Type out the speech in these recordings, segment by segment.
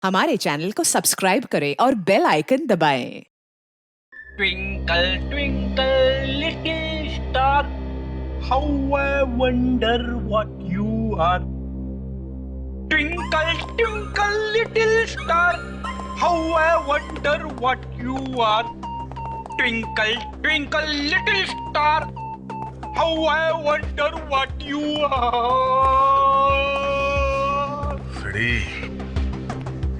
हमारे चैनल को सब्सक्राइब करें और बेल आइकन दबाएं। Twinkle, twinkle, little star, how I wonder what you are. Twinkle, twinkle, little star, how I wonder what you are. Twinkle, twinkle, little star, how I wonder what you are. Freddie,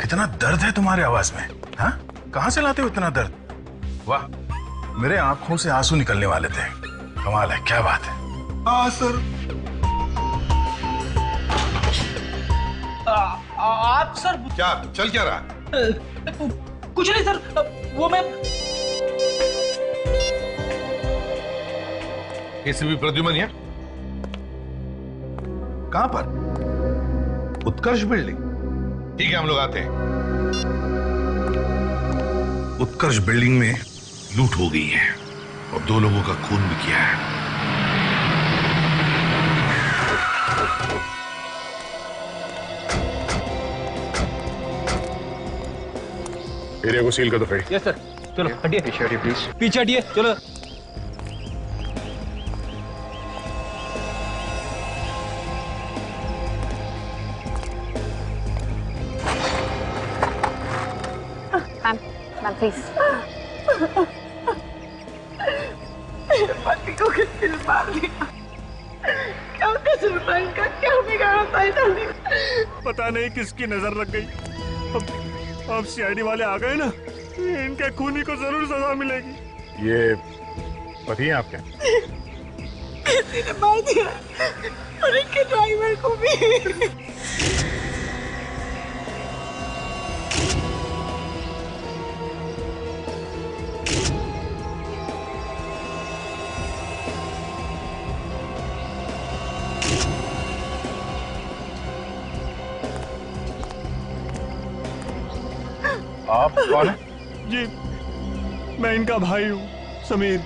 कितना दर्द है तुम्हारे आवाज में? हाँ, कहाँ से लाते हो इतना दर्द? वाह, मेरे आंखों से आंसू निकलने वाले थे। कमाल है, क्या बात है। हाँ सर। आप सर क्या चल क्या रहा? कुछ नहीं सर, वो मैं एसीपी प्रद्युमन है? कहां पर? उत्कर्ष बिल्डिंग। ठीक है, हम लोग आते हैं। उत्कर्ष बिल्डिंग में लूट हो गई है और 2 लोगों का खून भी किया है। एरिया को सील कर दो फ्रेडी। Yes sir. चलो हटिए, पीछे हटिए प्लीज, पीछे हटिए, चलो। Ma'am please. पति को किसने मार दिया? क्या कसूर था इनका? क्या बिगाड़ा था इन्होंने? पता नहीं किसकी नजर लग गई। अब सीआईडी वाले आ गए ना, इनके खूनी को जरूर सजा मिलेगी। ये पति है आपके? किसी ने मार दिया और इनके ड्राइवर को भी। आप कौन है? जी, मैं इनका भाई हूँ, समीर।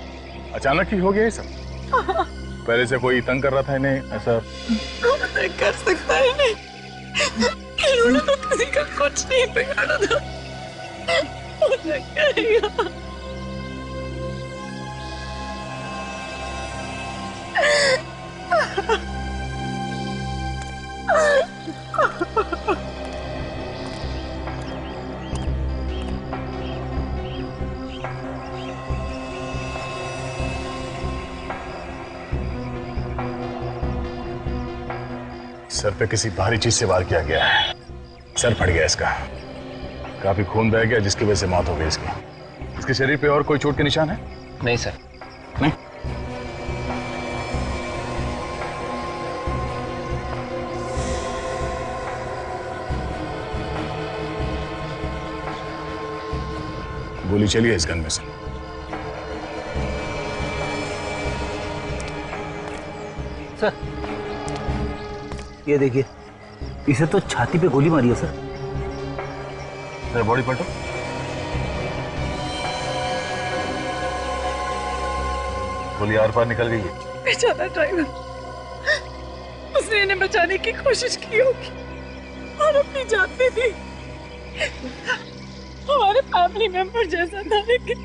अचानक ही हो गया ये सब? पहले से कोई तंग कर रहा था इन्हें ऐसा? कर सकता है नहीं, इन्होंने तो किसी का कुछ नहीं बिगाड़ा था। मुझे कहेगा सर पे किसी भारी चीज से वार किया गया है। सर फट गया इसका, काफी खून बह गया जिसकी वजह से मौत हो गई इसकी। इसके शरीर पे और कोई चोट के निशान है? नहीं सर। नहीं। गोली चली है इस गन में से। सर, ये देखिए, इसे तो छाती पे गोली मारी है सर। मेरा बॉडी पलटो। गोली आर पार निकल गई है। बेचारा ड्राइवर, उसने इन्हें बचाने की कोशिश की होगी और अपनी जान दे दी। हमारे फैमिली मेंबर जैसा था, लेकिन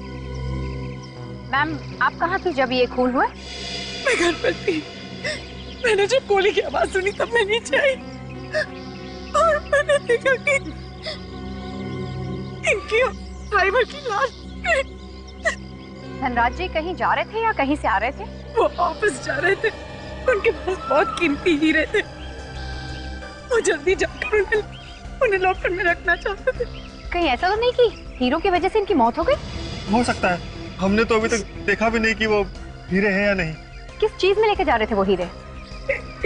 मैम, आप कहाँ थी जब ये खून हुआ? मैं घर पर थी। मैंने जब गोली की आवाज सुनी तब मैं नीचे आई और मैंने देखा कि इनकी ड्राइवर की लाश। धनराज जी कहीं जा रहे थे या कहीं से आ रहे थे? वो ऑफिस जा रहे थे, उनके पास बहुत कीमती हीरे थे। वो जल्दी जाकर उन्हें लॉकर में रखना चाहते थे। कहीं ऐसा तो नहीं कि हीरो की वजह से इनकी मौत हो गई? हो सकता है, हमने तो अभी तक देखा भी नहीं कि वो हीरे हैं या नहीं। किस चीज में लेके जा रहे थे वो हीरे?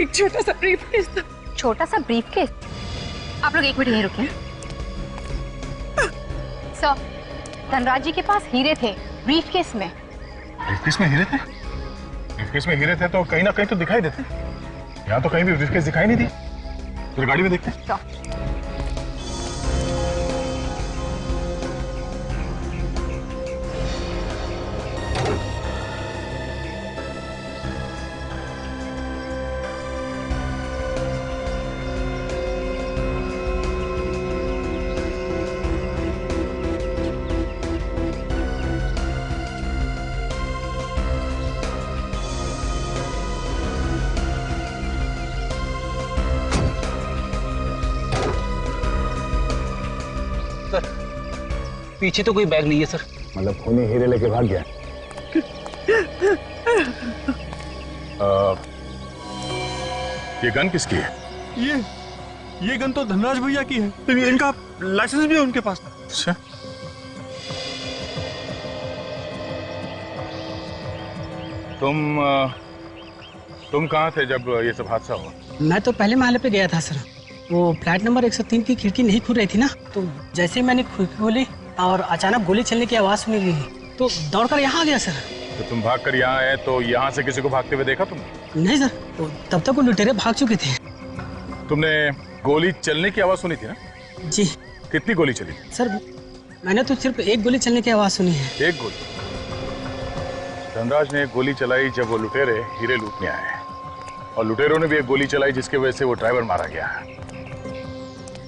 एक छोटा सा ब्रीफकेस था। छोटा सा ब्रीफकेस? आप लोग 1 मिनट यहीं रुकिए। सर, धनराज जी के पास हीरे थे ब्रीफकेस में। ब्रीफकेस में हीरे थे? ब्रीफकेस में हीरे थे तो कहीं ना कहीं तो दिखाई देते। यहाँ तो कहीं भी ब्रीफकेस दिखाई नहीं दी। फिर गाड़ी में देखते हैं। पीछे तो कोई बैग नहीं है सर। मतलब खूनी हीरे लेके भाग गया। ये गन किसकी है? ये गन तो धनराज भैया की है। तो इनका लाइसेंस भी है उनके पास। अच्छा, तुम कहाँ थे जब ये सब हादसा हुआ? मैं तो पहले महल पे गया था सर। वो फ्लैट नंबर 103 की खिड़की नहीं खुल रही थी ना, तो जैसे ही मैंने खिड़की खोली और अचानक गोली चलने की आवाज सुनी दी तो दौड़कर यहाँ आ गया सर। तो तुम भागकर यहाँ आए तो यहाँ से किसी को भागते हुए देखा तुमने? नहीं सर, तो तब तक वो लुटेरे भाग चुके थे। तुमने गोली चलने की आवाज सुनी थी ना? जी। कितनी गोली चली? सर मैंने तो सिर्फ एक गोली चलने की आवाज सुनी है। एक गोली? धनराज ने एक गोली चलाई जब वो लुटेरे हीरे लूटने आए, और लुटेरों ने भी एक गोली चलाई जिसकी वजह से वो ड्राइवर मारा गया।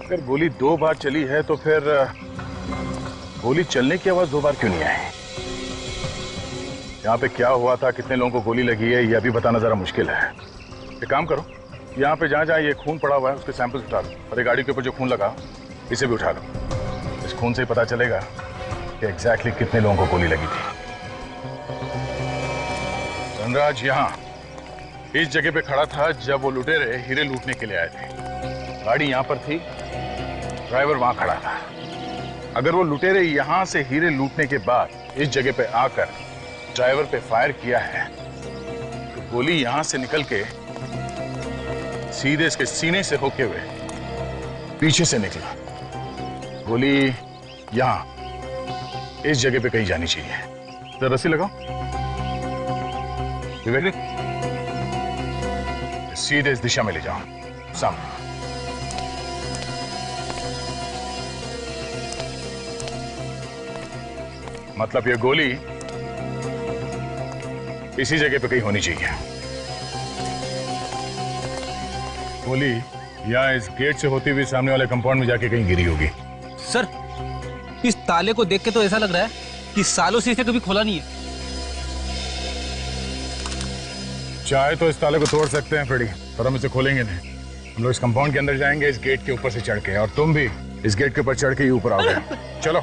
अगर गोली 2 बार चली है तो फिर गोली चलने की आवाज 2 बार क्यों नहीं आई? यहाँ पे क्या हुआ था, कितने लोगों को गोली लगी है, ये अभी बताना जरा मुश्किल है। एक काम करो, यहाँ पे जहाँ जहाँ ये खून पड़ा हुआ है उसके सैंपल्स उठा लो, और ये गाड़ी के ऊपर जो खून लगा इसे भी उठा लो। इस खून से पता चलेगा कि एग्जैक्टली कितने लोगों को गोली लगी थी। धनराज यहाँ इस जगह पे खड़ा था जब वो लुटेरे हीरे लूटने के लिए आए थे। गाड़ी यहाँ पर थी, ड्राइवर वहां खड़ा था। अगर वो लुटेरे यहाँ से हीरे लूटने के बाद इस जगह पे आकर ड्राइवर पे फायर किया है तो गोली यहाँ से निकल के सीधे इसके सीने से होके हुए पीछे से निकला। गोली यहाँ इस जगह पे कहीं जानी चाहिए। तो रस्सी लगाओ विवेक, सीधे इस दिशा में ले जाओ, सामने। मतलब ये गोली इसी जगह पे कहीं होनी चाहिए। गोली यहाँ इस गेट से होती हुई सामने वाले कंपाउंड में जाके कहीं गिरी होगी। सर इस ताले को देख के तो ऐसा लग रहा है कि सालों से इसे कभी खोला नहीं है। चाहे तो इस ताले को तोड़ सकते हैं फ्रेडी, पर हम इसे खोलेंगे नहीं। हम लोग इस कंपाउंड के अंदर जाएंगे इस गेट के ऊपर से चढ़ के, और तुम भी इस गेट के ऊपर चढ़ के ही ऊपर आओगे। चलो।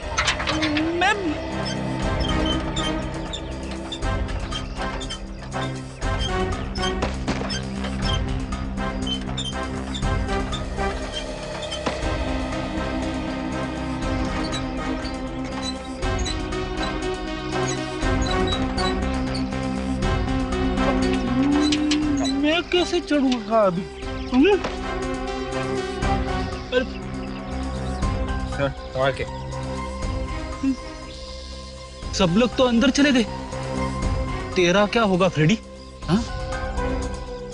मैं कैसे चढ़ूंगा अभी? सर सवाल के सब लोग तो अंदर चले गए, तेरा क्या होगा फ्रेडी? हाँ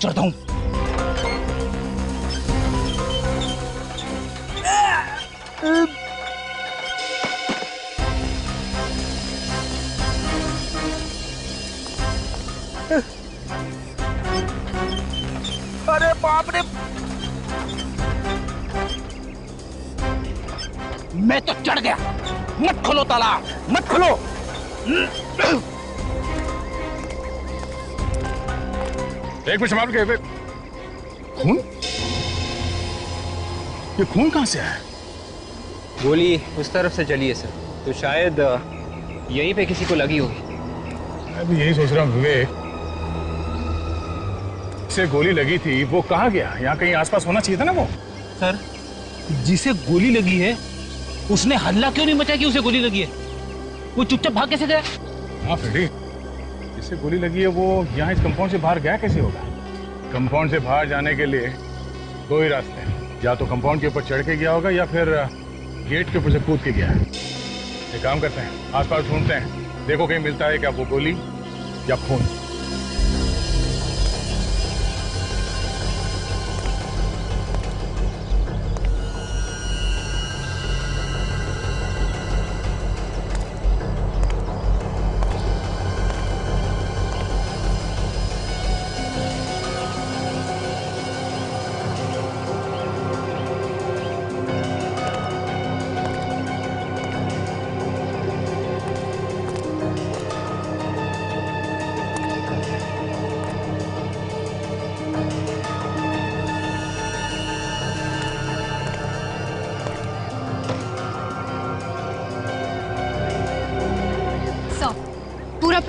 चढ़ता हूं। अरे बाप रे, मैं तो चढ़ गया। मत खोलो ताला, मत खोलो। एक मिनट संभाल के। खून? ये खून कहां से आया? गोली उस तरफ से चली है सर, तो शायद यहीं पे किसी को लगी होगी। मैं भी यही सोच रहा हूँ विवेक, से गोली लगी थी वो कहाँ गया? यहाँ कहीं आसपास होना चाहिए था ना वो। सर जिसे गोली लगी है उसने हल्ला क्यों नहीं मचाया कि उसे गोली लगी है? वो चुपचाप भाग कैसे गया? हाँ फ्रेडी, जिसे गोली लगी है वो यहाँ इस कंपाउंड से बाहर गया कैसे होगा? कंपाउंड से बाहर जाने के लिए 2 ही रास्ते हैं, या तो कंपाउंड के ऊपर चढ़ के गया होगा या फिर गेट के ऊपर से कूद के गया है। एक काम करते हैं, आसपास ढूंढते हैं, देखो कहीं मिलता है क्या वो गोली या खून।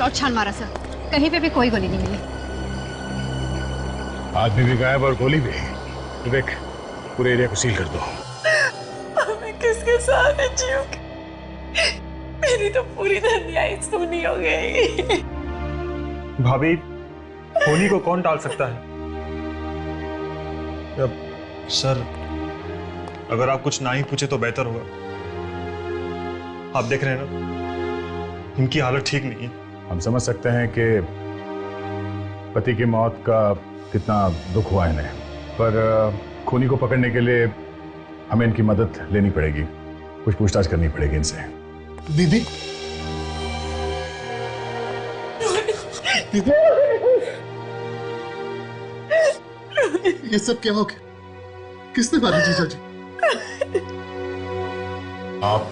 प्लॉट छान मारा सर, कहीं पे भी कोई गोली नहीं मिली। आदमी भी गायब और गोली भी। विवेक, पूरे एरिया को सील कर दो। मैं किसके सहारे जीऊंगी? मेरी तो पूरी दुनिया ही सुनी हो गई। भाभी, होली को कौन टाल सकता है? सर, अगर आप कुछ ना ही पूछे तो बेहतर होगा। आप देख रहे हैं ना, इनकी हालत ठीक नहीं है। हम समझ सकते हैं कि पति की मौत का कितना दुख हुआ इन्हें, पर खूनी को पकड़ने के लिए हमें इनकी मदद लेनी पड़ेगी। कुछ पूछताछ करनी पड़ेगी इनसे। दीदी, दीदी, ये सब क्या हो गया? किसने मारा जीजा जी? आप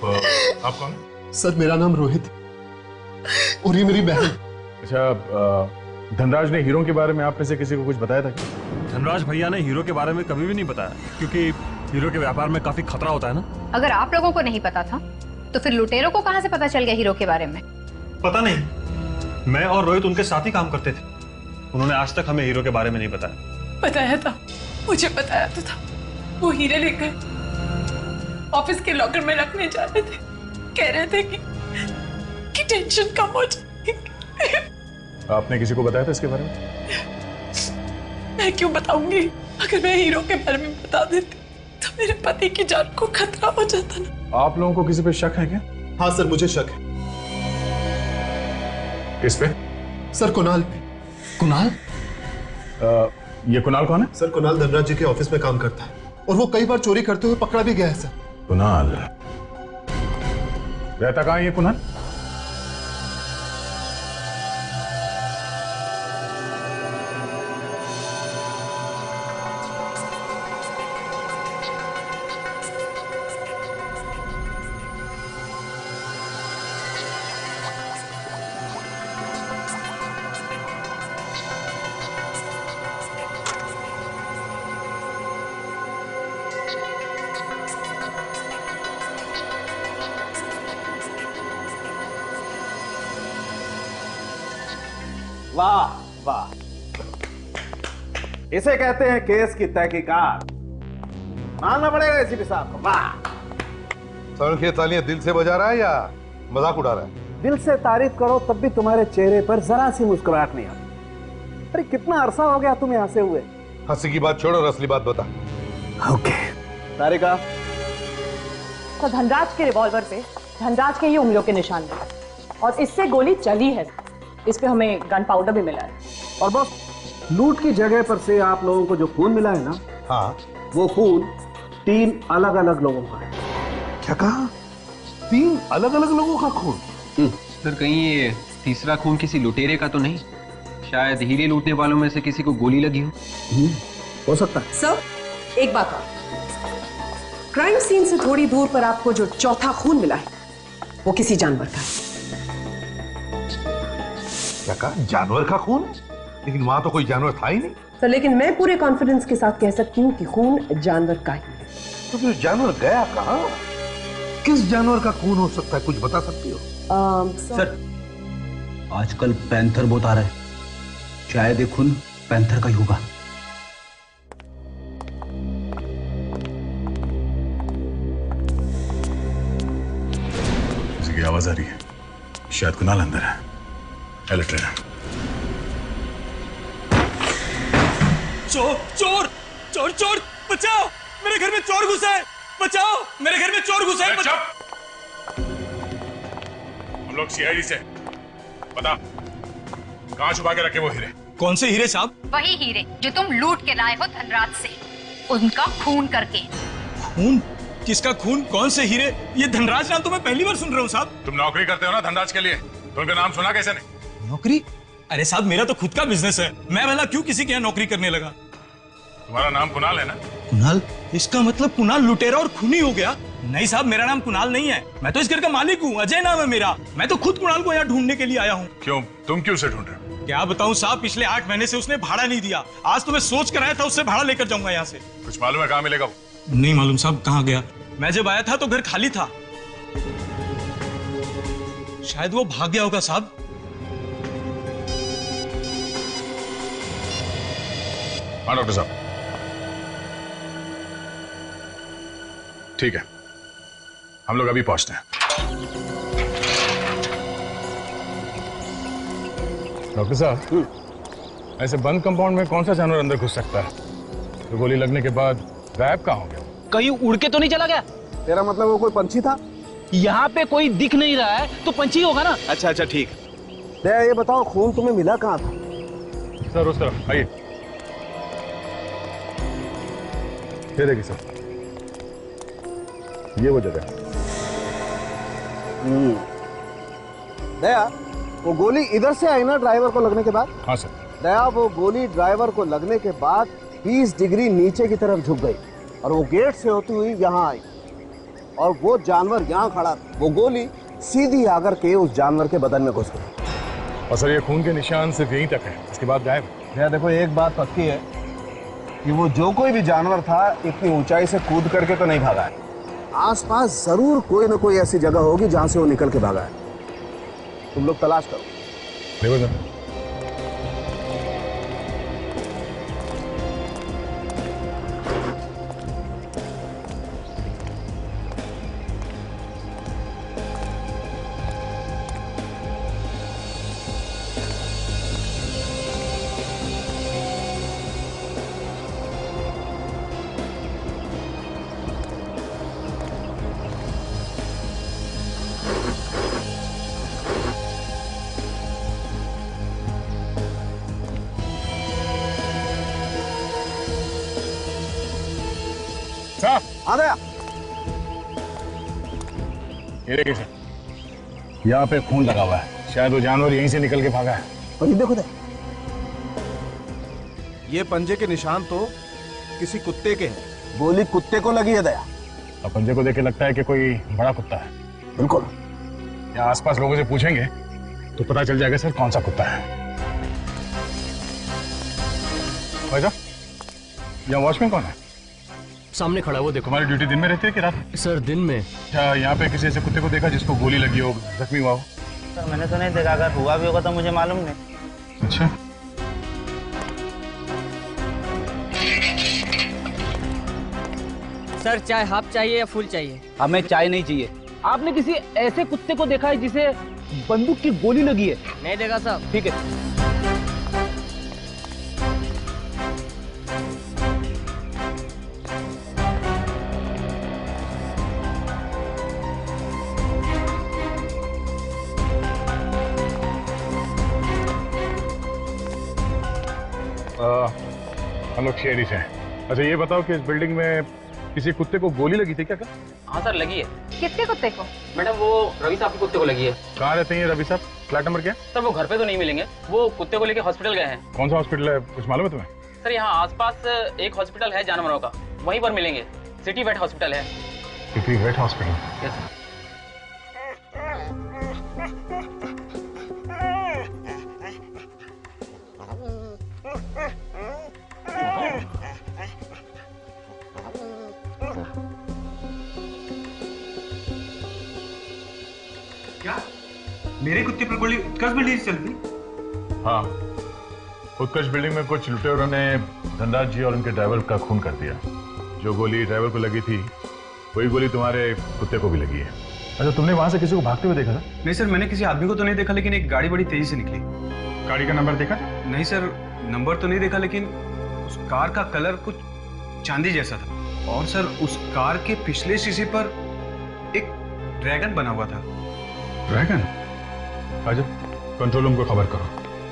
कौन? सर, मेरा नाम रोहित और ये मेरी बहन। अच्छा, धनराज ने हीरो के बारे में आप में से किसी को कुछ बताया था क्या? धनराज भैया ने हीरो के बारे में कभी भी नहीं बताया, क्योंकि हीरो के व्यापार में काफी खतरा होता है ना। अगर आप लोगों को नहीं पता था तो फिर लुटेरों को कहां से पता चल गया हीरो के बारे में? पता नहीं, मैं और रोहित उनके साथ ही काम करते थे। उन्होंने आज तक हमें हीरो के बारे में नहीं बताया। बताया था, मुझे बताया तो था। वो हीरे लेकर ऑफिस के लॉकर में रखने जा रहे थे। कह रहे थे कि टेंशन कम हो जाएगी। आपने किसी को बताया था इसके बारे में? मैं क्यों बताऊंगी? अगर मैं हीरो के बारे में बता देती तो मेरे पति की जान को खतरा हो जाता ना। आप लोगों को किसी पे शक है क्या? हाँ सर, मुझे शक है। किस पे? सर, कुणाल पे। कुणाल? ये कुणाल कौन है? सर, कुणाल धनराज जी के ऑफिस में काम करता है और वो कई बार चोरी करते हुए पकड़ा भी गया है सर। कुणाल रहता कहाँ है ये कुणाल? वाह वाह, इसे कहते हैं केस की तहकीकात। मानना पड़ेगा एसीपी साहब को। वाह। सर, ये तालियां दिल से बजा रहा है या मजाक उड़ा रहा है? दिल से तारीफ करो तब भी तुम्हारे चेहरे पर जरा सी मुस्कुराहट नहीं आती। अरे कितना अरसा हो गया तुम्हें हंसे हुए? हंसी की बात छोड़ और असली बात बता। ओके तारिका। तो धनराज के रिवॉल्वर पे धनराज के ही उंगलियों के निशान थे और इससे गोली चली है। इस पे हमें गन पाउडर भी मिला है। और बस लूट की जगह पर से आप लोगों को जो खून मिला है ना, हाँ, वो खून 3 अलग अलग लोगों का है। क्या कहा? 3 अलग अलग लोगों का खून? सर, कहीं ये तीसरा खून किसी लुटेरे का तो नहीं? शायद हीरे लूटने वालों में से किसी को गोली लगी हो सकता है। सर, एक बात और, क्राइम सीन से थोड़ी दूर पर आपको जो चौथा खून मिला है वो किसी जानवर का है। क्या कहा? जानवर का खून? लेकिन वहां तो कोई जानवर था ही नहीं। सर, लेकिन मैं पूरे कॉन्फिडेंस के साथ कह सकती हूँ कि खून जानवर का ही है। तो फिर जानवर गया कहाँ? किस जानवर का खून हो सकता है? कुछ बता सकती हो? सर, आजकल पैंथर बहुत आ रहा है, शायद ये खून पैंथर का ही होगा। किसी की आवाज आ रही है, शायद कुणाल अंदर है। चोर चोर चोर चोर, बचाओ, मेरे घर में चोर घुसा है, बचाओ, मेरे घर में चोर घुसा है। हम लोग सीआईडी से। बता, कहाँ छुपा के रखे वो हीरे? कौन से हीरे साहब? वही हीरे जो तुम लूट के लाए हो धनराज से, उनका खून करके। खून? किसका खून? कौन से हीरे? ये धनराज नाम तो मैं पहली बार सुन रहा हूँ साहब। तुम नौकरी करते हो ना धनराज के लिए, तो उनका नाम सुना कैसे नहीं? नौकरी? अरे साहब, मेरा तो खुद का बिजनेस है, मैं भला क्यों किसी के यहाँ नौकरी करने लगा? तुम्हारा नाम कुणाल है ना? कुणाल? इसका मतलब कुणाल लुटेरा और खूनी हो गया? नहीं साहब, मेरा नाम कुणाल नहीं है, मैं तो इस घर का मालिक हूँ, अजय नाम है मेरा। मैं तो खुद कुणाल को यहाँ ढूंढने के लिए आया हूँ। क्यों? तुम क्यों उसे ढूंढ रहे हो? क्या बताऊँ साहब, पिछले 8 महीने से उसने भाड़ा नहीं दिया। आज तो मैं सोच कर आया था उससे भाड़ा लेकर जाऊंगा यहाँ से। कुछ मालूम है कहाँ मिलेगा वो? नहीं मालूम साहब, कहाँ गया? मैं जब आया था तो घर खाली था, शायद वो भाग गया होगा साहब। हाँ डॉक्टर साहब, ठीक है, हम लोग अभी पहुंचते हैं। डॉक्टर साहब, ऐसे बंद कंपाउंड में कौन सा जानवर अंदर घुस सकता है तो गोली लगने के बाद गायब कहाँ हो गया? कहीं उड़ के तो नहीं चला गया? तेरा मतलब वो कोई पंछी था? यहाँ पे कोई दिख नहीं रहा है तो पंछी होगा ना। अच्छा अच्छा ठीक। दया, ये बताओ खून तुम्हें मिला कहाँ था? सर उस तरफ आइए। ये देखिए सर, ये वो जगह। दया, वो गोली इधर से आई ना ड्राइवर को लगने के बाद? हाँ सर। दया, वो गोली ड्राइवर को लगने के बाद 20 डिग्री नीचे की तरफ झुक गई और वो गेट से होती हुई यहाँ आई और वो जानवर यहाँ खड़ा था। वो गोली सीधी आकर के उस जानवर के बदन में घुस गई। और सर ये खून के निशान सिर्फ यहीं तक है, इसके बाद गायब। दया देखो, एक बात पक्की है कि वो जो कोई भी जानवर था इतनी ऊंचाई से कूद करके तो नहीं भागा है। आसपास जरूर कोई ना कोई ऐसी जगह होगी जहां से वो निकल के भागा है। तुम लोग तलाश करो। आ गया। ये देखिए सर, यहाँ पे खून लगा हुआ है, शायद वो जानवर यहीं से निकल के भागा है। और ये देखो ये पंजे के निशान तो किसी कुत्ते के हैं। गोली कुत्ते को लगी है दया। और पंजे को देख के लगता है कि कोई बड़ा कुत्ता है। बिल्कुल। यहाँ आसपास लोगों से पूछेंगे तो पता चल जाएगा सर कौन सा कुत्ता है। भाई साहब, यहाँ वॉचमैन कौन है? सामने खड़ा है वो देखो। तुम्हारी ड्यूटी दिन में रहती है कि रात? सर दिन में। क्या यहाँ पे किसी ऐसे कुत्ते को देखा जिसको गोली लगी हो, जख्मी हुआ हो? सर मैंने तो नहीं देखा, अगर हुआ भी होगा तो मुझे मालूम नहीं। अच्छा। सर चाय हाफ चाहिए या फुल चाहिए? हमें चाय नहीं चाहिए। आपने किसी ऐसे कुत्ते को देखा है जिसे बंदूक की गोली लगी है? नहीं देखा साहब। ठीक है। हम लोग शेरी से हैं। अच्छा ये बताओ कि इस बिल्डिंग में किसी कुत्ते को गोली लगी थी क्या? हाँ सर लगी है। किसके कुत्ते को? मैडम वो रवि साहब के कुत्ते को लगी है। कहाँ रहते हैं रवि साहब? फ्लैट नंबर क्या? सर वो घर पे तो नहीं मिलेंगे, वो कुत्ते को लेके हॉस्पिटल गए हैं। कौन सा हॉस्पिटल है, कुछ मालूम है तुम्हें? सर यहाँ आसपास एक हॉस्पिटल है जानवरों का, वहीं पर मिलेंगे। सिटी वेट हॉस्पिटल है। City vet hospital? यस। क्या मेरे कुत्ते पर गोली उत्कर्ष बिल्डिंग से चलती? हाँ, उत्कर्ष बिल्डिंग में कुछ लुटेरों ने धनराज जी और उनके ड्राइवर का खून कर दिया। जो गोली ड्राइवर को लगी थी वही गोली तुम्हारे कुत्ते को भी लगी है। अच्छा तुमने वहां से किसी को भागते हुए देखा था? नहीं सर, मैंने किसी आदमी को तो नहीं देखा, लेकिन एक गाड़ी बड़ी तेजी से निकली। गाड़ी का नंबर देखा? नहीं सर, नंबर तो नहीं देखा, लेकिन उस कार का कलर कुछ चांदी जैसा था। और सर उस कार के पिछले शीशे पर एक ड्रैगन बना हुआ था। ड्रैगन? राजू, कंट्रोल रूम को खबर करो,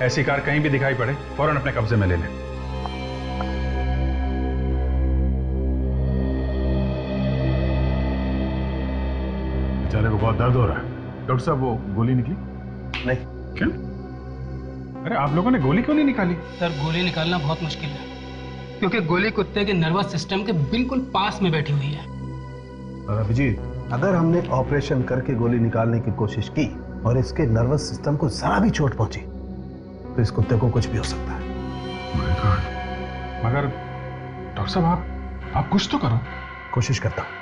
ऐसी कार कहीं भी दिखाई पड़े फौरन अपने कब्जे में ले लें। बेचारे को बहुत दर्द हो रहा है। डॉक्टर साहब वो गोली निकली? नहीं। क्यों? अरे आप लोगों ने गोली क्यों नहीं निकाली? सर गोली निकालना बहुत मुश्किल है, क्योंकि गोली कुत्ते के नर्वस सिस्टम के बिल्कुल पास में बैठी हुई है। अभिजीत, अगर हमने ऑपरेशन करके गोली निकालने की कोशिश की और इसके नर्वस सिस्टम को जरा भी चोट पहुंची तो इस कुत्ते को कुछ भी हो सकता है। मगर डॉक्टर साहब आप कुछ तो करो। कोशिश करता हूं।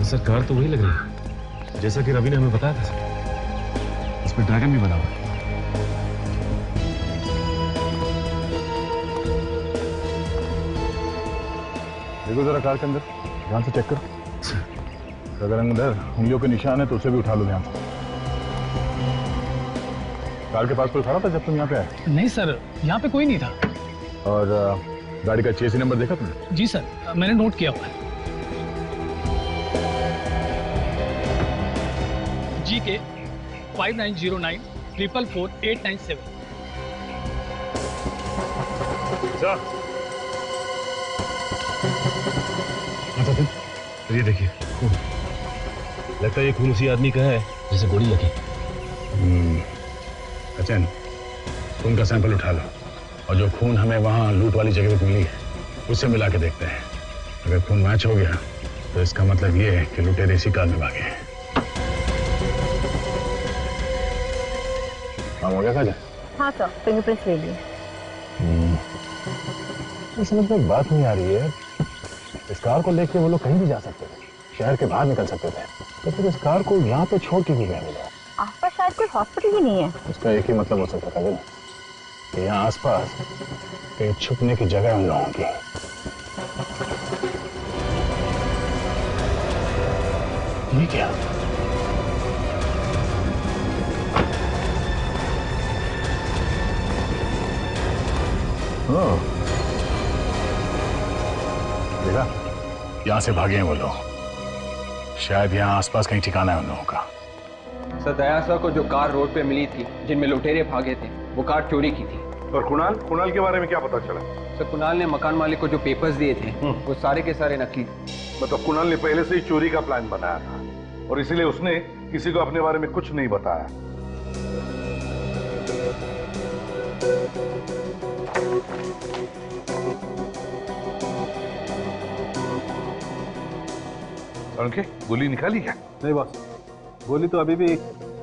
सर कार तो वही लग रही है जैसा कि रवि ने हमें बताया था सर। इस पर ड्रैगन भी बना हुआ है। देखो जरा कार के अंदर ध्यान से चेक करो। अगर अंदर उंगलियों के निशान है तो उसे भी उठा लो ध्यान से। कार के पास कोई खड़ा था जब तुम यहाँ पे आए? नहीं सर, यहाँ पे कोई नहीं था। और गाड़ी का चेसी नंबर देखा तुमने? जी सर, मैंने नोट किया हुआ है। GK 5909 444 897। अच्छा फिर ये देखिए खून। लगता है ये खून उसी आदमी का है जिसे गोली लगी। अचन, खून का सैंपल उठा लो और जो खून हमें वहाँ लूट वाली जगह पे मिली है उससे मिला के देखते हैं। अगर खून मैच हो गया तो इसका मतलब ये है कि लुटेरे इसी कार में भागे हैं। काम हो गया काजल? हाँ सर, फिंगरप्रिंट्स ले लिए। तो समझ में एक बात नहीं आ रही है, इस कार को लेके वो लोग कहीं भी जा सकते थे, शहर के बाहर निकल सकते थे, तो फिर इस कार को यहाँ पे छोड़ के भी गया मिला। आसपास शायद कोई हॉस्पिटल ही नहीं है। उसका एक ही मतलब हो सकता था कि यहाँ आसपास कहीं छुपने की जगह उन लोगों की। ये क्या? देखा, यहाँ से भागे हैं वो लोग। शायद यहाँ आसपास कहीं ठिकाना है उन लोगों का। सर दयासा को जो कार रोड पे मिली थी जिनमें लुटेरे भागे थे वो कार चोरी की थी। और कुणाल के बारे में क्या पता चला? सर कुणाल ने मकान मालिक को जो पेपर्स दिए थे वो सारे के सारे नकली। मतलब कुणाल ने पहले से ही चोरी का प्लान बनाया था और इसीलिए उसने किसी को अपने बारे में कुछ नहीं बताया। उनके गोली निकाली क्या? नहीं बॉस, गोली तो अभी भी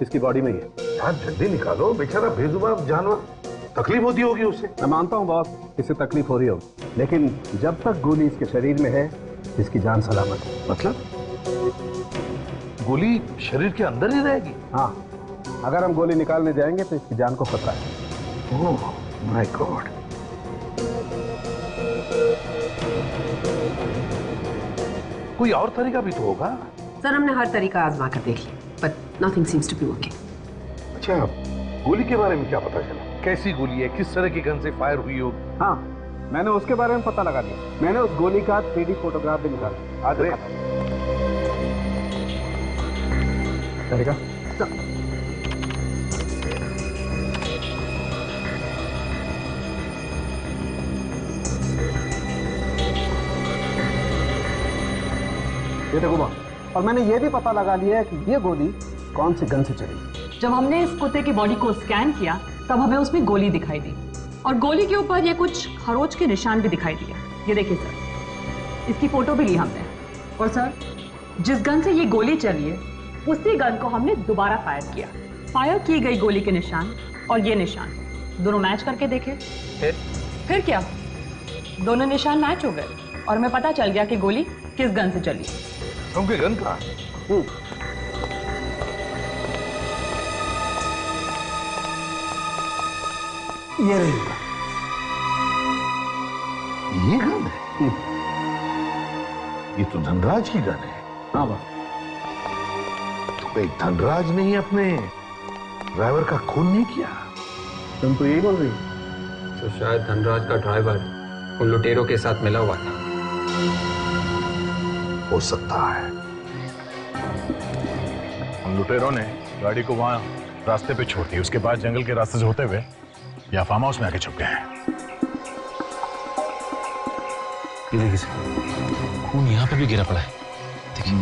इसकी बॉडी में ही है। यार जल्दी निकालो, बेचारा बेजुबान जानवर, तकलीफ होती होगी उसे। मैं मानता हूँ बॉस, इससे तकलीफ हो रही होगी, लेकिन जब तक गोली इसके शरीर में है इसकी जान सलामत है। मतलब गोली शरीर के अंदर ही रहेगी? हाँ, अगर हम गोली निकालने जाएंगे तो इसकी जान को खतरा है। Oh my God. कोई और तरीका भी तो होगा। सर हमने हर तरीका आजमा कर देख लिया, but nothing seems to be working. अच्छा, गोली के बारे में क्या पता चला? कैसी गोली है, किस तरह की गन से फायर हुई होगी? हाँ, मैंने उसके बारे में पता लगा लिया। मैंने उस गोली का 3D फोटोग्राफ भी निकाला। आज चलेगा? ये देखो बॉस, और मैंने ये भी पता लगा लिया है कि ये गोली कौन सी गन से चली। जब हमने इस कुत्ते की बॉडी को स्कैन किया तब हमें उसमें गोली दिखाई दी और गोली के ऊपर ये कुछ खरोच के निशान भी दिखाई दिए। ये देखिए सर, इसकी फोटो भी ली हमने। और सर, जिस गन से ये गोली चली है उसी गन को हमने दोबारा फायर किया। फायर की गई गोली के निशान और ये निशान दोनों मैच करके देखे। फिर क्या, दोनों निशान मैच हो गए और हमें पता चल गया कि गोली किस गन से चली। उनके गन का? ये रही। ये गन है? ये तो धनराज की गन है। हाँ बॉस। तो एक धनराज ने ही अपने ड्राइवर का खून नहीं किया? तुम तो यही बोल रही? तो शायद धनराज का ड्राइवर उन लुटेरों के साथ मिला हुआ था। हो सकता है। उन लुटेरों ने गाड़ी को वहां रास्ते पे छोड़ दी, उसके बाद जंगल के रास्ते से होते हुए या फार्म हाउस में आके छुप गए हैं। ये देखिए सर, खून यहाँ पे भी गिरा पड़ा है। देखिए।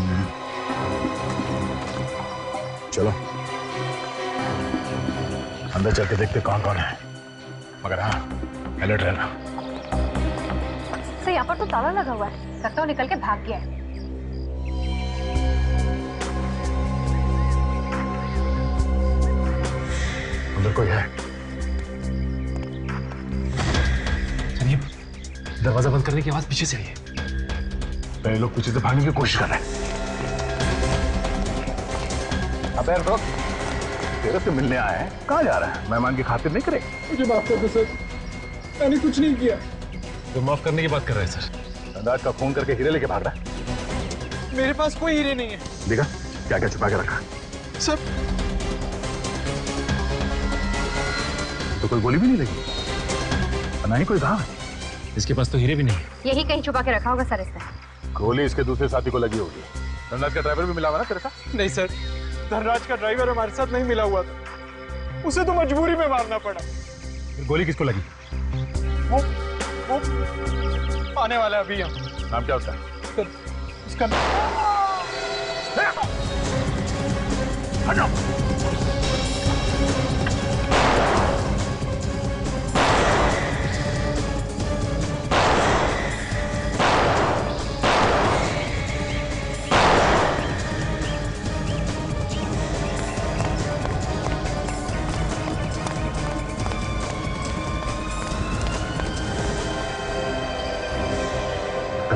चलो अंदर चल के देखते कौन कौन है, मगर हाँ अलर्ट रहना। सर यहाँ पर तो ताला लगा हुआ है, लगता है वो निकल के भाग गया है। अंदर कोई है? चलिए, दरवाजा बंद करने की आवाज पीछे से आई है। पहले लोग पीछे से भागने की कोशिश कर रहे हैं। पैर रोक। तेरे से मिलने आए हैं, कहाँ जा रहा है? मेहमान की खातिर नहीं करे। मुझे माफ कर दो सर, मैंने कुछ नहीं किया। तो माफ करने की बात कर रहे हैं सर। धनराज का खून करके हीरे लेके भाग रहा है। मेरे पास कोई हीरे नहीं है। देखा क्या क्या छुपा के रखा? सर तो कोई गोली भी नहीं लगी, ना ही कोई घाव है। इसके पास तो हीरे भी नहीं है। यही कहीं छुपा के रखा होगा सर इसने। गोली इसके दूसरे साथी को लगी होगी। धनराज का ड्राइवर भी मिला हुआ ना तेरे साथ? नहीं सर, धनराज का ड्राइवर हमारे साथ नहीं मिला हुआ था, उसे तो मजबूरी में मारना पड़ा। फिर गोली किसको लगी? वो आने वाला है अभी हम। नाम क्या उसका? सर उसका हटो।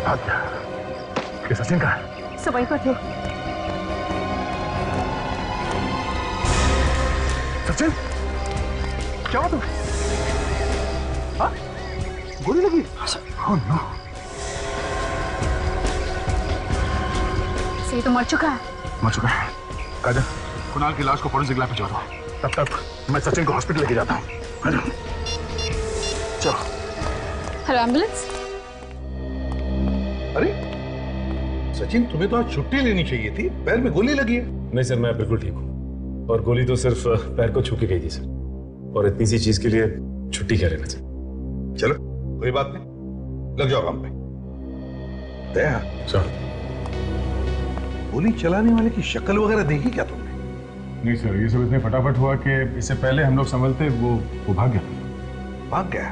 भाग गया। ये सचिन का है? सब वहीं पर थे। सचिन क्या हुआ तुम्हें? हाँ? गोली लगी? Oh, no. ये तो मर चुका है। मर चुका है। काजल, कुणाल की लाश को फोरेंसिक लैब भिजवा दो। तब तक मैं सचिन को हॉस्पिटल लेके जाता हूँ। चलो। Hello ambulance. अरे सचिन, तुम्हें तो आज छुट्टी लेनी चाहिए थी, पैर में गोली लगी है। नहीं सर, मैं बिल्कुल ठीक हूँ और गोली तो सिर्फ पैर को छू के गई थी सर, और इतनी सी चीज के लिए छुट्टी क्या लेना चाहिए। चलो कोई बात नहीं, लग जाओ काम पे। दया सर, गोली चलाने वाले की शक्ल वगैरह देखी क्या तुमने? नहीं सर, ये सब इतने फटाफट हुआ कि इससे पहले हम लोग संभलते वो भाग गया। भाग गया?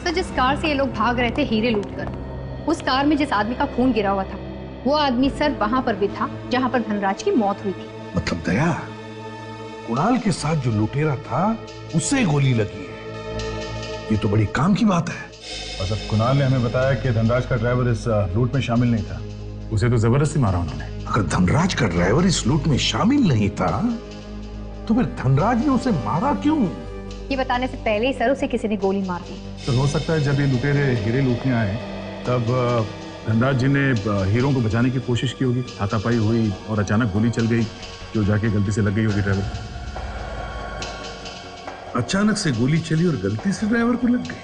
तो जिस कार से ये लोग भाग रहे थे हीरे लूटकर, उस कार में जिस आदमी का खून गिरा हुआ था, वो आदमी सर वहां पर भी था जहां पर धनराज की मौत हुई थी। मतलब दया, कुणाल के साथ जो लुटेरा था उससे गोली लगी है, ये तो बड़ी काम की बात है। और जब कुणाल ने हमें बताया कि धनराज का ड्राइवर इस लूट में शामिल नहीं था, उसे तो जबरदस्ती मारा उन्होंने। अगर धनराज का ड्राइवर इस लूट में शामिल नहीं था तो फिर धनराज ने उसे मारा क्यों? ये बताने से पहले ही सर उसे किसी ने गोली मार दी। तो हो सकता है जब ये लुटेरे हीरे लूटने आए तब धनराज जी ने हीरों को बचाने की कोशिश की होगी, हाथापाई हुई और अचानक गोली चल गई जो जाके गलती से लग गई होगी ड्राइवर। अचानक से गोली चली और गलती से ड्राइवर को लग गई।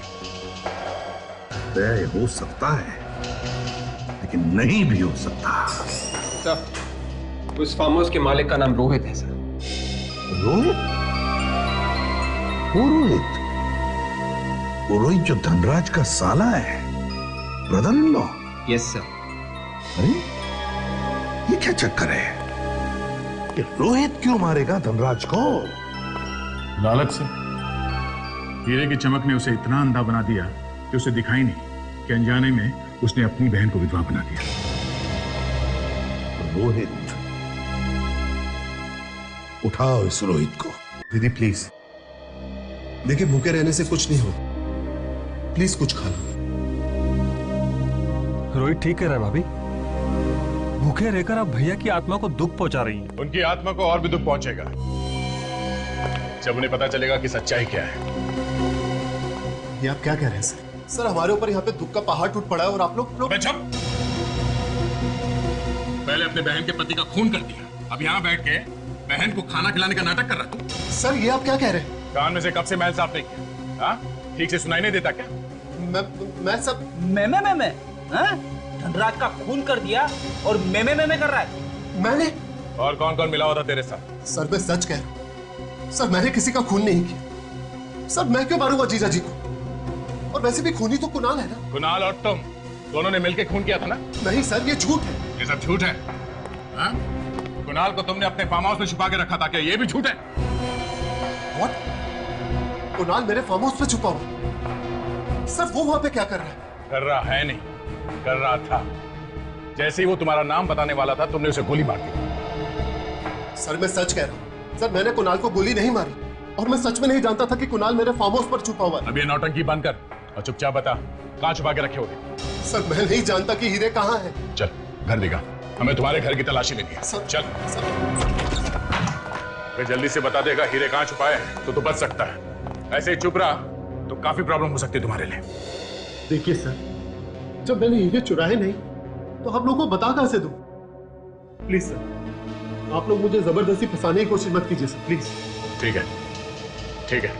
तय हो सकता है लेकिन नहीं भी हो सकता। सर, उस फार्म हाउस के मालिक का नाम रोहित है सर। रोहित? वो रोहित? वो रोहित जो धनराज का साला है, brother in law? Yes sir. अरे ये क्या चक्कर है? ये रोहित क्यों मारेगा धनराज को? लालच से। हीरे की चमक ने उसे इतना अंधा बना दिया कि उसे दिखाई नहीं कि अनजाने में उसने अपनी बहन को विधवा बना दिया। रोहित, उठाओ इस रोहित को। दीदी प्लीज, देखिए भूखे रहने से कुछ नहीं हो, प्लीज कुछ खा लो। रोहित ठीक कह रहा है भाभी, भूखे रहकर आप भैया की आत्मा को दुख पहुंचा रही हैं। उनकी आत्मा को और भी दुख पहुंचेगा जब उन्हें पता चलेगा कि सच्चाई क्या है। ये आप क्या कह रहे हैं सर? सर हमारे ऊपर यहाँ पे दुख का पहाड़ टूट पड़ा है और आप लोग पहले अपने बहन के पति का खून कर दिया, अब यहाँ बैठ के बहन को खाना खिलाने का नाटक कर रहा तू। सर ये आप क्या कह रहे हैं? कान में से कब से महल साफ नहीं किया? हाँ? ठीक से सुनाई नहीं देता क्या? मैं सब मैं धनराज का खून कर दिया और मैं कर रहा है। मैंने? और कौन कौन मिला हुआ था तेरे साथ? सर मैं सच कह रहा हूँ सर, मैंने किसी का खून नहीं किया। सर मैं क्यों मारूंगा जीजा जी को? और वैसे भी खूनी तो कुणाल है ना। कुणाल और तुम दोनों ने मिलकर खून किया था ना? नहीं सर, ये झूठ है। ये सब झूठ है। हाँ? कुणाल को तुमने अपने फार्म हाउस में छुपा के रखा था, क्या ये भी झूठ है? What? कुणाल मेरे फार्म हाउस में छुपा हुआ? सर वो वहां पे क्या कर रहा है? कर रहा है नहीं, कर रहा था। जैसे ही वो तुम्हारा नाम बताने वाला था तुमने उसे गोली मार दी। सर मैं सच कह रहा हूँ सर, मैंने कुणाल को गोली नहीं मारी और मैं सच में नहीं जानता था कि कुणाल मेरे फार्म हाउस पर छुपा हुआ है। अब ये नौटंकी बंद कर और चुपचाप बता कहाँ छुपा के रखे होगे? सर मैं नहीं जानता कि हीरे कहाँ है। चल घर दिखा, हमें तुम्हारे घर की तलाशी लेनी है। चल। अगर जल्दी से बता देगा हीरे कहाँ छुपाए हैं तो बच सकता है। ऐसे ही चुप रहा तो काफी प्रॉब्लम हो सकती है तुम्हारे लिए। देखिए सर, जब मैंने हीरे चुराए नहीं तो आप लोगों को बता कहां से दूं? प्लीज सर, आप लोग मुझे जबरदस्ती फंसाने की कोशिश मत कीजिए सर, प्लीज। ठीक है, ठीक है।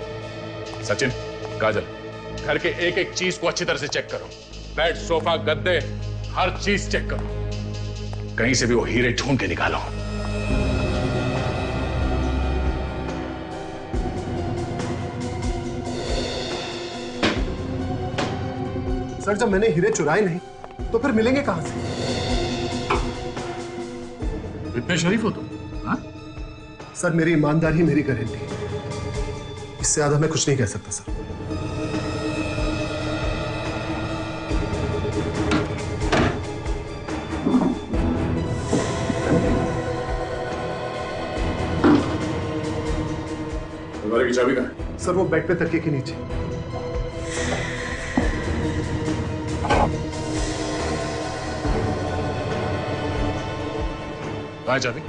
सचिन, काजल, घर के एक एक चीज को अच्छी तरह से चेक करो। बेड, सोफा, गद्दे, हर चीज चेक करो। कहीं से भी वो हीरे ढूंढ के निकालो। सर, जब मैंने हीरे चुराए नहीं तो फिर मिलेंगे कहां से? इतने शरीफ हो तुम? हाँ? सर, मेरी ईमानदारी ही मेरी गारंटी है। इससे ज्यादा मैं कुछ नहीं कह सकता सर। अलमारी की चाबी कहाँ है? सर, वो बेड पे तकिए के नीचे। कहाँ है चाबी?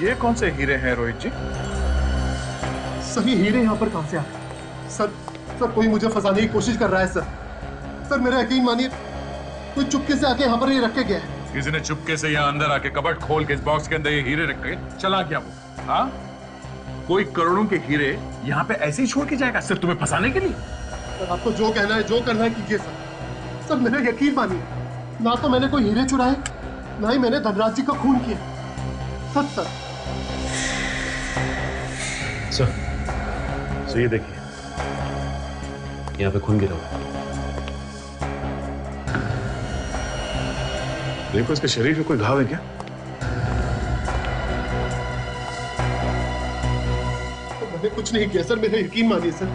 ये कौन से हीरे हैं रोहित जी? सर, ये हीरे यहाँ पर कहां से आ गए? सर, कोई मुझे फंसाने की कोशिश कर रहा है सर। सर, मेरा यकीन मानिए, कोई चुपके से आके यहाँ पर ये रख के गया है। किसी ने चुपके से यहाँ अंदर आके कबर्ड खोल के इस बॉक्स के अंदर ये हीरे रख के चला गया वो। हाँ? कोई करोड़ों के हीरे यहाँ पे ऐसे ही छोड़ के जाएगा सिर्फ तुम्हें फंसाने के लिए? सर, आपको जो कहना है, जो करना है कीजिए सर। सर, मेरा यकीन मानिए, ना तो मैंने कोई हीरे चुराए, ना ही मैंने धनराज जी का खून किया। सच सर। सर, ये देखिए, यहाँ पे खून गिरा हुआ है। देखो, इसके शरीर पे कोई घाव है क्या? तो मैंने कुछ नहीं किया सर, मेरा यकीन मानिए सर।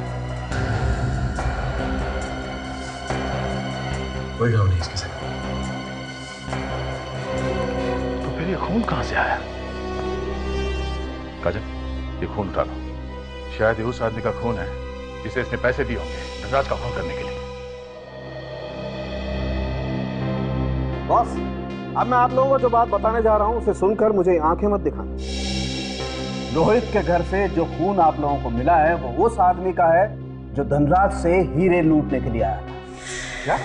कोई घाव नहीं इसके सर। तो फिर ये खून कहां से आया? काजल, ये खून उठा लो। शायद ये उस आदमी का खून है जिसे इसने पैसे दिए होंगे धनराज का खून करने के लिए। बॉस, अब मैं आप लोगों को जो बात बताने जा रहा हूं उसे सुनकर मुझे आंखें मत दिखाना। रोहित के घर से जो खून आप लोगों को मिला है वो उस आदमी का है जो धनराज से हीरे लूटने के लिए आया था। क्या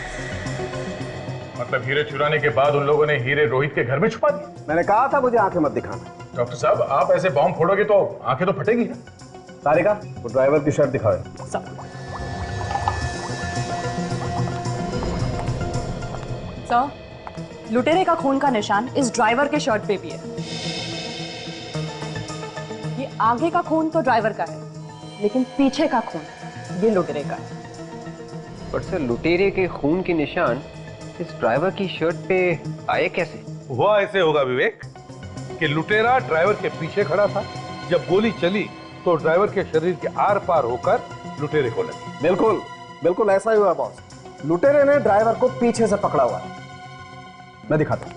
मतलब? हीरे चुराने के बाद उन लोगों ने हीरे रोहित के घर में छुपा दिए? मैंने कहा था मुझे आंखें मत दिखाना। डॉक्टर साहब, आप ऐसे बॉम्ब फोड़ोगे तो आंखें तो फटेगी ना। तारिका, वो ड्राइवर की शर्ट दिखाओ। सर, लुटेरे का खून का निशान इस ड्राइवर के शर्ट पे भी है। ये आगे का खून तो ड्राइवर का है, लेकिन पीछे का खून ये लुटेरे का है। पर सर, लुटेरे के खून के निशान इस ड्राइवर की शर्ट पे आए कैसे? हुआ ऐसे होगा विवेक कि लुटेरा ड्राइवर के पीछे खड़ा था। जब गोली चली तो ड्राइवर के शरीर के आर पार होकर लुटेरे को लगी। बिल्कुल बिल्कुल ऐसा ही हुआ बॉस। लुटेरे ने ड्राइवर को पीछे से पकड़ा हुआ है। मैं दिखाता हूं।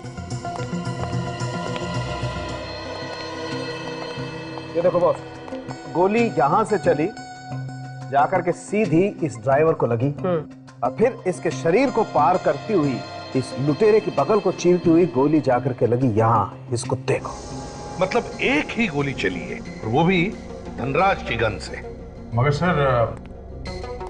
ये देखो बॉस, गोली यहां से चली जाकर के सीधी इस ड्राइवर को लगी और फिर इसके शरीर को पार करती हुई इस लुटेरे की बगल को चीरती हुई गोली जाकर के लगी यहां इस कुत्ते को। मतलब एक ही गोली चली है, वो भी धनराज की गन से। मगर सर,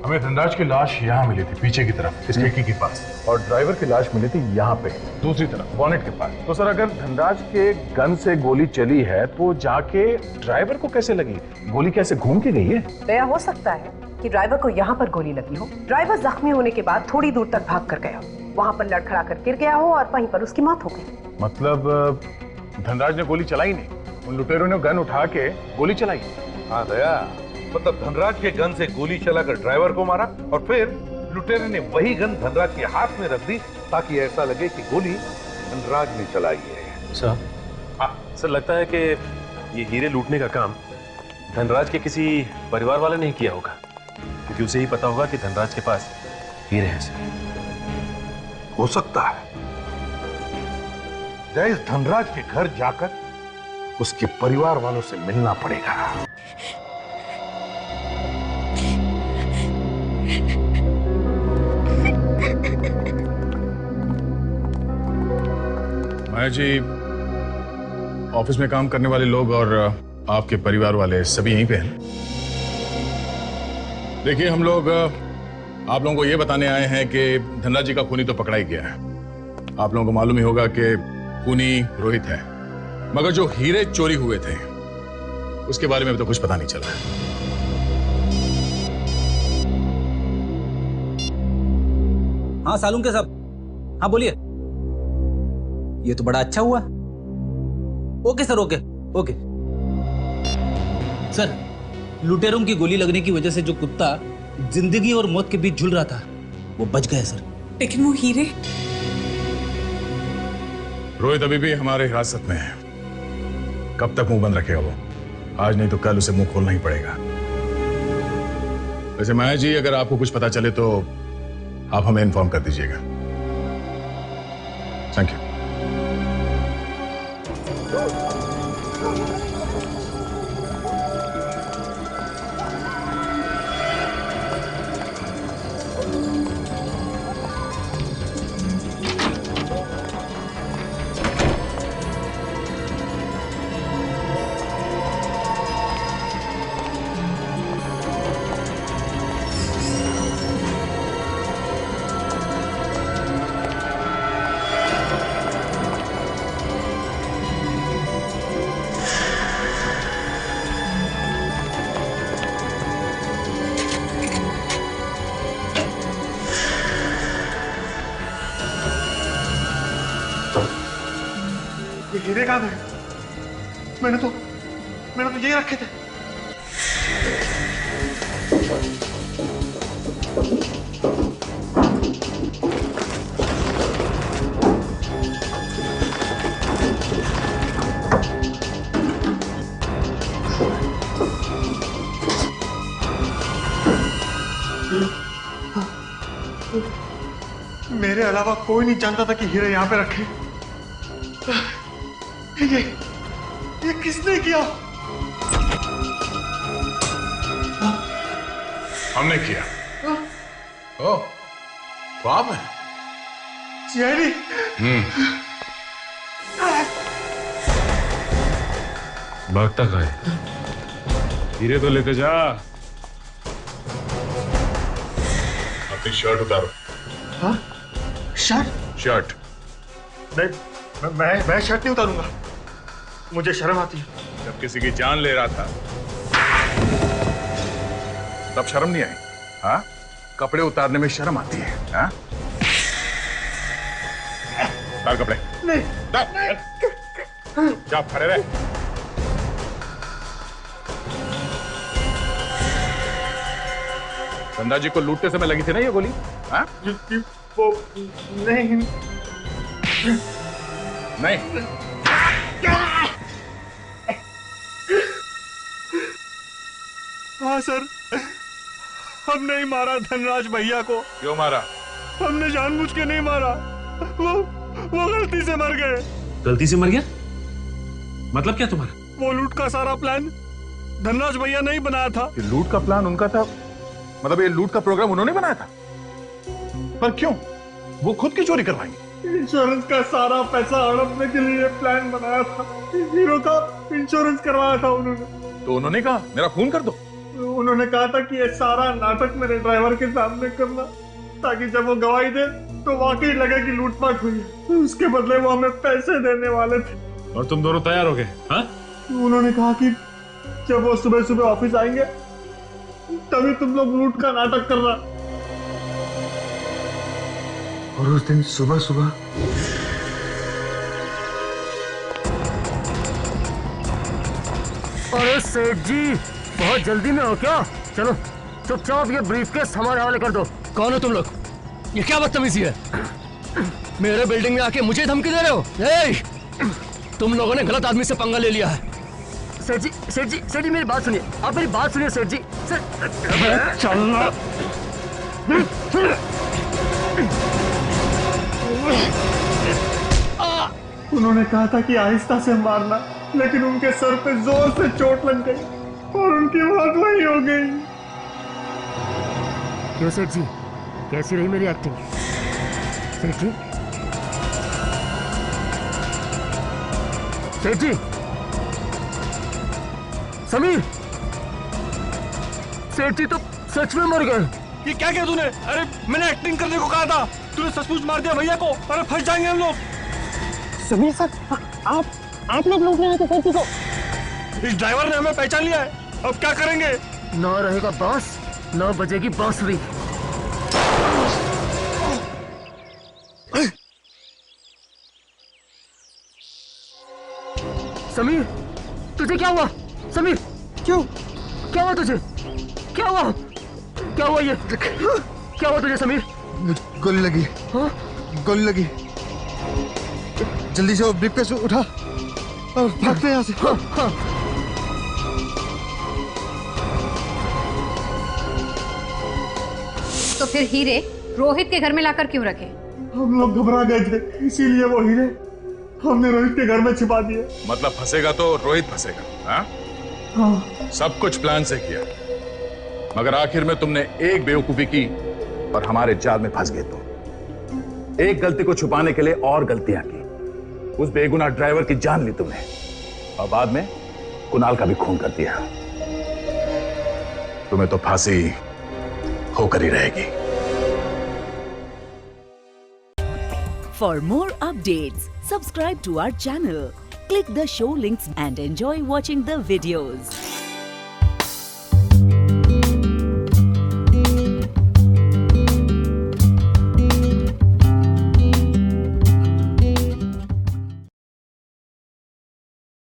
हमें धनराज की लाश यहाँ मिली थी पीछे की तरफ, इस खिड़की के पास, और ड्राइवर की लाश मिली थी यहाँ पे दूसरी तरफ बॉनेट के पास। तो सर, अगर धनराज के गन से गोली चली है तो जाके ड्राइवर को कैसे लगी? गोली कैसे घूम के गई है? दया हो सकता है कि ड्राइवर को यहाँ पर गोली लगी हो। ड्राइवर जख्मी होने के बाद थोड़ी दूर तक भाग कर गया हो, वहाँ पर लड़खड़ा कर गिर गया हो और वहीं पर उसकी मौत हो गई। मतलब धनराज ने गोली चलाई नहीं, उन लुटेरों ने गन उठा के गोली चलाई। हाँ दया, मतलब धनराज के गन से गोली चलाकर ड्राइवर को मारा और फिर लुटेरे ने वही गन धनराज के हाथ में रख दी ताकि ऐसा लगे कि गोली धनराज ने चलाई है। सर, सर लगता है कि ये हीरे लूटने का काम धनराज के किसी परिवार वाले ने किया होगा, क्योंकि उसे ही पता होगा कि धनराज के पास हीरे हैं सर। हो सकता है जय इस धनराज के घर जाकर उसके परिवार वालों से मिलना पड़ेगा। माया जी, ऑफिस में काम करने वाले लोग और आपके परिवार वाले सभी यहीं पे हैं। देखिए, हम लोग आप लोगों को ये बताने आए हैं कि धनराज जी का खूनी तो पकड़ा ही गया है। आप लोगों को मालूम ही होगा कि खूनी रोहित है, मगर जो हीरे चोरी हुए थे उसके बारे में अभी तो कुछ पता नहीं चला। हाँ सालुंके साहब, हाँ बोलिए। ये तो बड़ा अच्छा हुआ। Okay sir, okay okay sir. लुटेरों की गोली लगने की वजह से जो कुत्ता जिंदगी और मौत के बीच झूल रहा था वो बच गया सर। लेकिन वो हीरे? रोहित अभी भी हमारे हिरासत में है। कब तक मुंह बंद रखेगा वो? आज नहीं तो कल उसे मुंह खोलना ही पड़ेगा। वैसे माया जी, अगर आपको कुछ पता चले तो आप हमें इन्फॉर्म कर दीजिएगा। Thank you. हीरे कहाँ गए? मैंने तो यही रखे थे। मेरे अलावा कोई नहीं जानता था कि हीरे यहाँ पे रखे। ये किसने किया? हमने किया। ओह, तो आप हैं? सीआईडी? भागता कहाँ है? हीरे तो लेके जा। अपनी शर्ट उतारो। हाँ? शर्ट? शर्ट नहीं, मैं शर्ट नहीं उतारूंगा। मुझे शर्म आती है। जब किसी की जान ले रहा था तब शर्म नहीं आई? हाँ? कपड़े उतारने में शर्म आती है? हाँ? उतार कपड़े। नहीं। जा, खड़े रहे। धनराज जी को लूटते समय लगी थी ना ये गोली? हाँ? वो नहीं। नहीं। हाँ सर, हमने ही मारा धनराज भैया को। क्यों मारा? हमने जानबूझ के नहीं मारा, वो गलती से मर गए। गलती से मर गया? मतलब क्या तुम्हारा? वो लूट का सारा प्लान धनराज भैया ने ही बनाया था। ये लूट का प्लान उनका था? मतलब ये लूट का प्रोग्राम उन्होंने बनाया था? पर क्यों? वो खुद की चोरी करवाएंगे? इंश्योरेंस का सारा पैसा हड़पने के लिए प्लान बनाया था। हीरो का इंश्योरेंस करवाया था उन्होंने। तो उन्होंने कहा मेरा खून कर दो। उन्होंने कहा था कि ये सारा नाटक मेरे ड्राइवर के सामने करना, ताकि जब वो गवाही दे तो वाकई लगे कि लूटपाट हुई है। उसके बदले वो हमें पैसे देने वाले थे। और तुम दोनों तैयार हो गए? हाँ? उन्होंने कहा कि जब वो सुबह सुबह ऑफिस आएंगे तभी तुम लोग लूट का नाटक करना। और उस दिन सुबह सुबह अरे सेठ जी, बहुत जल्दी में हो क्या? चलो चुपचाप ये ब्रीफकेस हमारे हवाले कर दो। कौन हो तुम लोग? ये क्या बदतमीजी है? मेरे बिल्डिंग में आके मुझे धमकी दे रहे हो? तुम लोगों ने गलत आदमी से पंगा ले लिया है। सेठ जी मेरी बात सुनिए, आप मेरी बात सुनिए सेठ जी। चलना। उन्होंने कहा था कि आहिस्ता से मारना, लेकिन उनके सर पे जोर से चोट लग गई और उनकी मौत वही हो गई। क्यों सेठ जी, कैसी रही मेरी एक्टिंग? सेठ जी, सेठ जी, समीर, सेठ जी तो सच में मर गए। ये क्या किया तूने? अरे मैंने एक्टिंग करने को कहा था, तूने सचमुच मार दिया भैया को। अरे फंस जाएंगे हम लोग। समीर सर, आप लोग लूटने आए थे सेठ जी को। इस ड्राइवर ने हमें पहचान लिया है, अब क्या करेंगे? ना रहेगा बांस, ना बजेगी बांसुरी। समीर, तुझे क्या हुआ? समीर, क्यों? क्या हुआ तुझे? क्या हुआ? क्या हुआ ये? क्या हुआ तुझे समीर? गोली लगी। हाँ? गोली लगी। जल्दी से वो ब्रीफकेस उठा और भागते हैं यहाँ से। हाँ, हाँ। तो फिर हीरे रोहित के घर में लाकर क्यों रखे? हम लोग घबरा गए थे, इसीलिए वो हीरे हमने रोहित के घर में छिपा दिए। मतलब फंसेगा तो रोहित फंसेगा, हाँ? हाँ। सब कुछ प्लान से किया, मगर आखिर में तुमने एक बेवकूफी की और हमारे जाल में फंस गए। तुम एक गलती को छुपाने के लिए और गलतियां की। उस बेगुनाह ड्राइवर की जान ली तुमने और बाद में कुणाल का भी खून कर दिया। तुम्हें तो फांसी होकर ही रहेगी। For more updates, subscribe to our channel, click the show links and enjoy watching the videos.